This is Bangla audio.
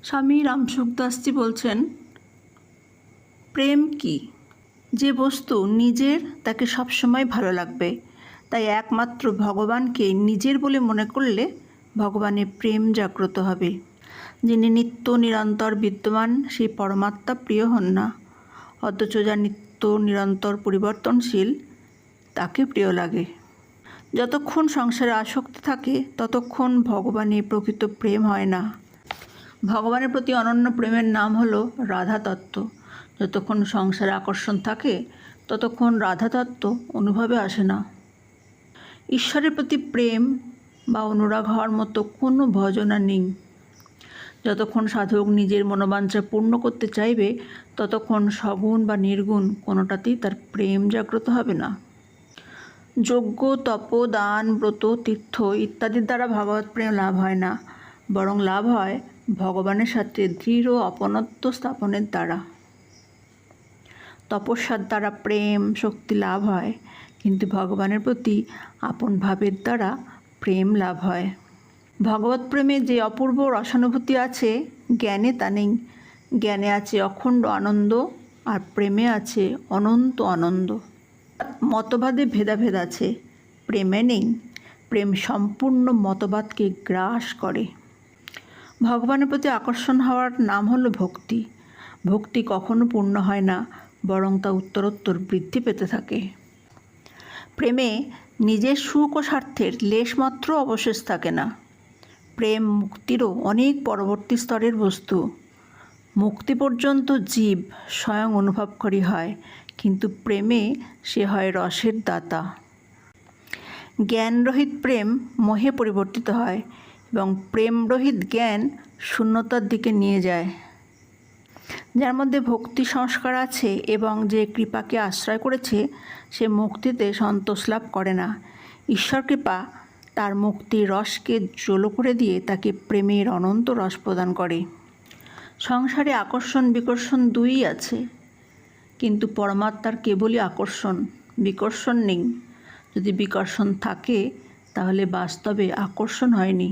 স্বামী রামসুখদাসজি বলছেন, প্রেম কি? যে বস্তু নিজের তাকে সবসময় ভালো লাগবে, তাই একমাত্র ভগবানকে নিজের বলে মনে করলে ভগবানে প্রেম জাগ্রত হবে। যিনি নিত্য নিরন্তর বিদ্যমান সেই পরমাত্মা প্রিয় হন না, অথচ যা নিত্য নিরন্তর পরিবর্তনশীল তাকে প্রিয় লাগে। যতক্ষণ সংসারে আসক্তি থাকে ততক্ষণ ভগবানে প্রকৃত প্রেম হয় না। ভগবানের প্রতি অনন্য প্রেমের নাম হলো রাধা তত্ত্ব। যতক্ষণ সংসারে আকর্ষণ থাকে ততক্ষণ রাধা তত্ত্ব অনুভবে আসে না। ঈশ্বরের প্রতি প্রেম বা অনুরাগ হওয়ার মতো কোনো ভজনা নেই। যতক্ষণ সাধক নিজের মনোবাঞ্ছা পূর্ণ করতে চাইবে ততক্ষণ সগুণ বা নির্গুণ কোনোটাতেই তার প্রেম জাগ্রত হবে না। যজ্ঞ, তপ, দান, ব্রত, তীর্থ ইত্যাদির দ্বারা ভগবত প্রেম লাভ হয় না, বরং লাভ হয় ভগবানের সাথে দৃঢ় আপনত্ব স্থাপনের দ্বারা। তপস্যার দ্বারা প্রেম শক্তি লাভ হয়, কিন্তু ভগবানের প্রতি আপন ভাবের দ্বারা প্রেম লাভ হয়। ভগবত প্রেমে যে অপূর্ব রসানুভূতি আছে, জ্ঞানে তা নেই। জ্ঞানে আছে অখণ্ড আনন্দ, আর প্রেমে আছে অনন্ত আনন্দ। মতবাদে ভেদাভেদ আছে, প্রেমে নেই। প্রেম সম্পূর্ণ মতবাদকে গ্রাস করে। ভগবানের প্রতি আকর্ষণ হওয়ার নাম হলো ভক্তি। ভক্তি কখনো পূর্ণ হয় না, বরং তা উত্তরোত্তর বৃদ্ধি পেতে থাকে। প্রেমে নিজের সুখ ও স্বার্থের লেশমাত্র অবশেষ থাকে না। প্রেম মুক্তিরও অনেক পরবর্তী স্তরের বস্তু। মুক্তি পর্যন্ত জীব স্বয়ং অনুভবকারী হয়, কিন্তু প্রেমে সে হয় রসের দাতা। জ্ঞানরহিত প্রেম মোহে পরিবর্তিত হয় এবং প্রেমরহিত জ্ঞান শূন্যতার দিকে নিয়ে যায়। যার মধ্যে ভক্তি সংস্কার আছে এবং যে কৃপাকে আশ্রয় করেছে সে মুক্তিতে সন্তোষ লাভ করে না। ঈশ্বর কৃপা তার মুক্তির রসকে জলো করে দিয়ে তাকে প্রেমের অনন্ত রস প্রদান করে। সংসারে আকর্ষণ বিকর্ষণ দুইই আছে, কিন্তু পরমাত্মার কেবলই আকর্ষণ, বিকর্ষণ নেই। যদি বিকর্ষণ থাকে তাহলে বাস্তবে আকর্ষণ হয়নি।